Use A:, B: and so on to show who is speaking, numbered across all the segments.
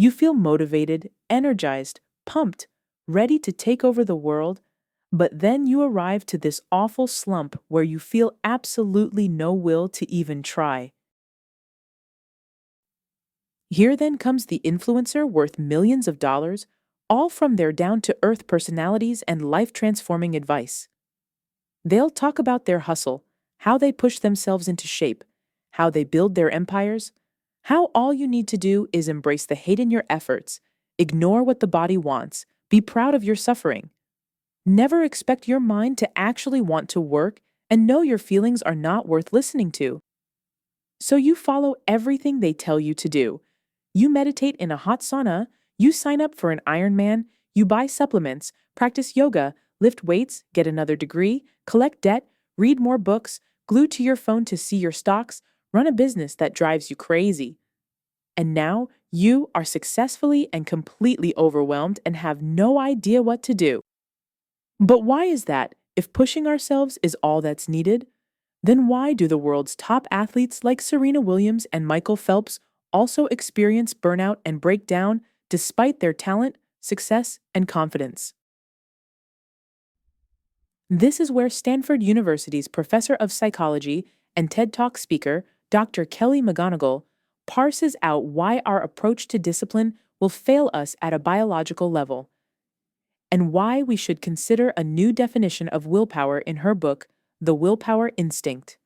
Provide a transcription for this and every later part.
A: You feel motivated, energized, pumped, ready to take over the world, but then you arrive to this awful slump where you feel absolutely no will to even try. Here then comes the influencer worth millions of dollars, all from their down-to-earth personalities and life-transforming advice. They'll talk about their hustle, how they push themselves into shape, how they build their empires, how all you need to do is embrace the hate in your efforts, ignore what the body wants, be proud of your suffering. Never expect your mind to actually want to work and know your feelings are not worth listening to. So you follow everything they tell you to do. You meditate in a hot sauna, you sign up for an Ironman, you buy supplements, practice yoga, lift weights, get another degree, collect debt, read more books, glue to your phone to see your stocks, run a business that drives you crazy. And now you are successfully and completely overwhelmed and have no idea what to do. But why is that? If pushing ourselves is all that's needed, then why do the world's top athletes like Serena Williams and Michael Phelps also experience burnout and breakdown despite their talent, success, and confidence? This is where Stanford University's professor of psychology and TED Talk speaker, Dr. Kelly McGonigal, parses out why our approach to discipline will fail us at a biological level, and why we should consider a new definition of willpower in her book, The Willpower Instinct.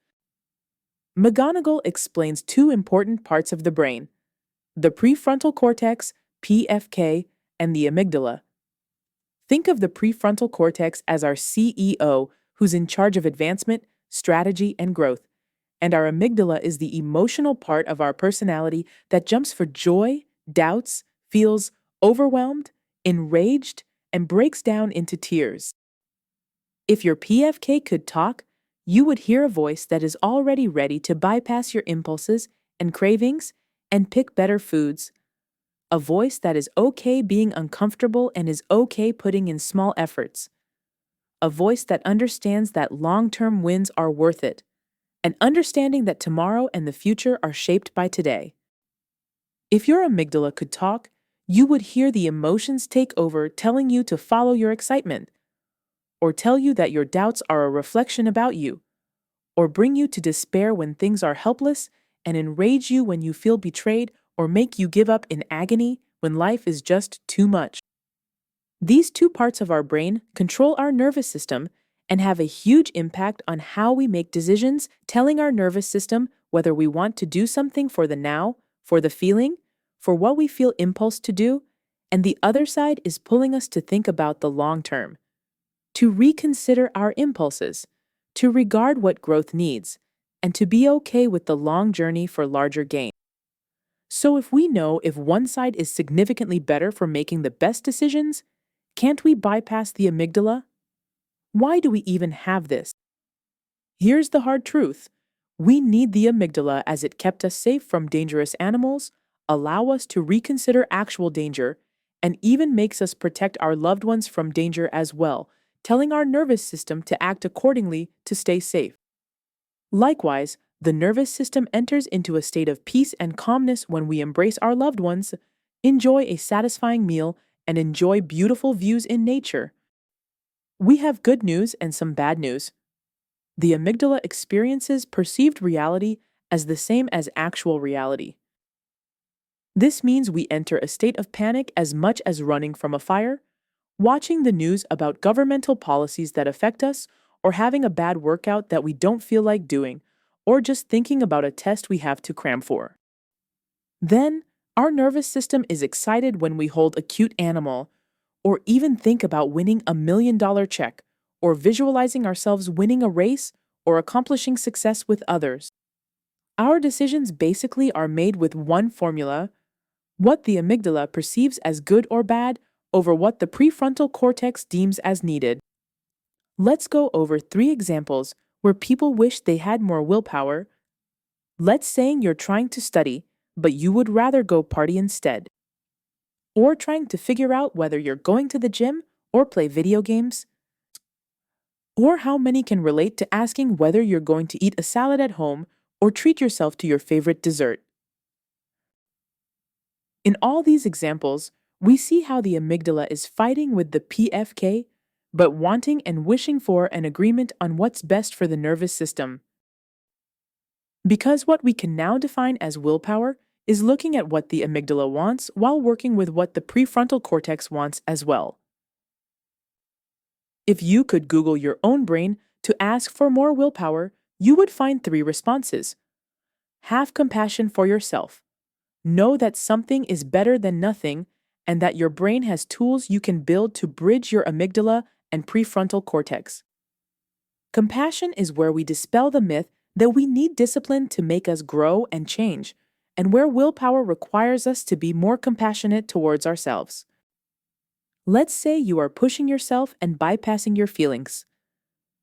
A: McGonigal explains two important parts of the brain: the prefrontal cortex, PFK, and the amygdala. Think of the prefrontal cortex as our CEO who's in charge of advancement, strategy, and growth, and our amygdala is the emotional part of our personality that jumps for joy, doubts, feels overwhelmed, enraged, and breaks down into tears. If your PFK could talk, you would hear a voice that is already ready to bypass your impulses and cravings and pick better foods. A voice that is okay being uncomfortable and is okay putting in small efforts. A voice that understands that long-term wins are worth it, and understanding that tomorrow and the future are shaped by today. If your amygdala could talk, you would hear the emotions take over, telling you to follow your excitement, or tell you that your doubts are a reflection about you, or bring you to despair when things are helpless and enrage you when you feel betrayed, or make you give up in agony when life is just too much. These two parts of our brain control our nervous system and have a huge impact on how we make decisions, telling our nervous system whether we want to do something for the now, for the feeling, for what we feel impulse to do, and the other side is pulling us to think about the long term, to reconsider our impulses, to regard what growth needs, and to be okay with the long journey for larger gain. So if we know if one side is significantly better for making the best decisions, can't we bypass the amygdala? Why do we even have this? Here's the hard truth. We need the amygdala as it kept us safe from dangerous animals, allow us to reconsider actual danger, and even makes us protect our loved ones from danger as well, telling our nervous system to act accordingly to stay safe. Likewise, the nervous system enters into a state of peace and calmness when we embrace our loved ones, enjoy a satisfying meal, and enjoy beautiful views in nature. We have good news and some bad news. The amygdala experiences perceived reality as the same as actual reality. This means we enter a state of panic as much as running from a fire, watching the news about governmental policies that affect us, or having a bad workout that we don't feel like doing, or just thinking about a test we have to cram for. Then, our nervous system is excited when we hold a cute animal, or even think about winning $1 million check, or visualizing ourselves winning a race or accomplishing success with others. Our decisions basically are made with one formula: what the amygdala perceives as good or bad over what the prefrontal cortex deems as needed. Let's go over 3 examples where people wish they had more willpower. Let's say you're trying to study, but you would rather go party instead. Or trying to figure out whether you're going to the gym or play video games. Or how many can relate to asking whether you're going to eat a salad at home or treat yourself to your favorite dessert. In all these examples, we see how the amygdala is fighting with the PFK, but wanting and wishing for an agreement on what's best for the nervous system. Because what we can now define as willpower is looking at what the amygdala wants while working with what the prefrontal cortex wants as well. If you could Google your own brain to ask for more willpower, you would find 3 responses. Have compassion for yourself. Know that something is better than nothing and that your brain has tools you can build to bridge your amygdala and prefrontal cortex. Compassion is where we dispel the myth that we need discipline to make us grow and change, and where willpower requires us to be more compassionate towards ourselves. Let's say you are pushing yourself and bypassing your feelings.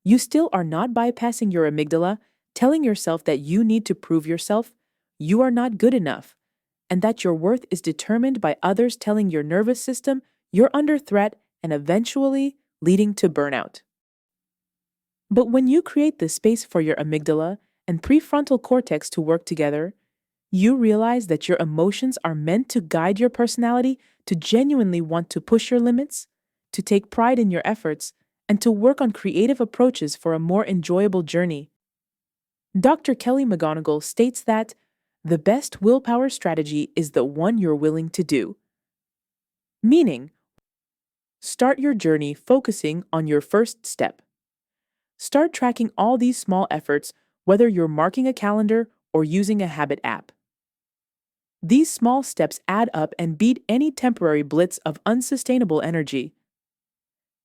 A: You still are not bypassing your amygdala, telling yourself that you need to prove yourself, you are not good enough, and that your worth is determined by others telling your nervous system you're under threat and eventually leading to burnout. But when you create the space for your amygdala and prefrontal cortex to work together, you realize that your emotions are meant to guide your personality to genuinely want to push your limits, to take pride in your efforts, and to work on creative approaches for a more enjoyable journey. Dr. Kelly McGonigal states that the best willpower strategy is the one you're willing to do. Meaning, start your journey focusing on your first step. Start tracking all these small efforts, whether you're marking a calendar or using a habit app. These small steps add up and beat any temporary blitz of unsustainable energy.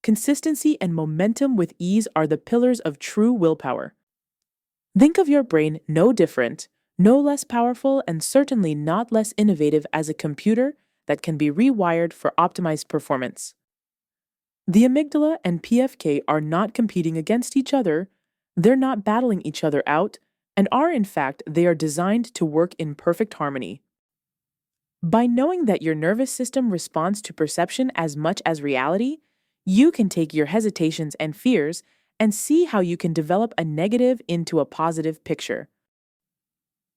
A: Consistency and momentum with ease are the pillars of true willpower. Think of your brain no different, no less powerful, and certainly not less innovative as a computer that can be rewired for optimized performance. The amygdala and PFK are not competing against each other, they're not battling each other out, and are in fact, they are designed to work in perfect harmony. By knowing that your nervous system responds to perception as much as reality, you can take your hesitations and fears and see how you can develop a negative into a positive picture.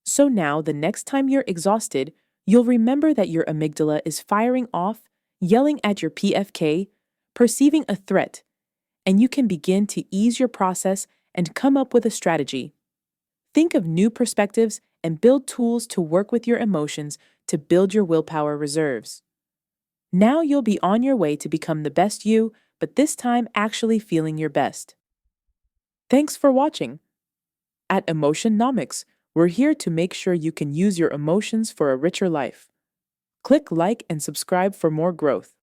A: So now, the next time you're exhausted, you'll remember that your amygdala is firing off, yelling at your PFK, perceiving a threat, and you can begin to ease your process and come up with a strategy. Think of new perspectives and build tools to work with your emotions to build your willpower reserves. Now you'll be on your way to become the best you, but this time actually feeling your best. Thanks for watching. At Emotion-nomics, we're here to make sure you can use your emotions for a richer life. Click like and subscribe for more growth.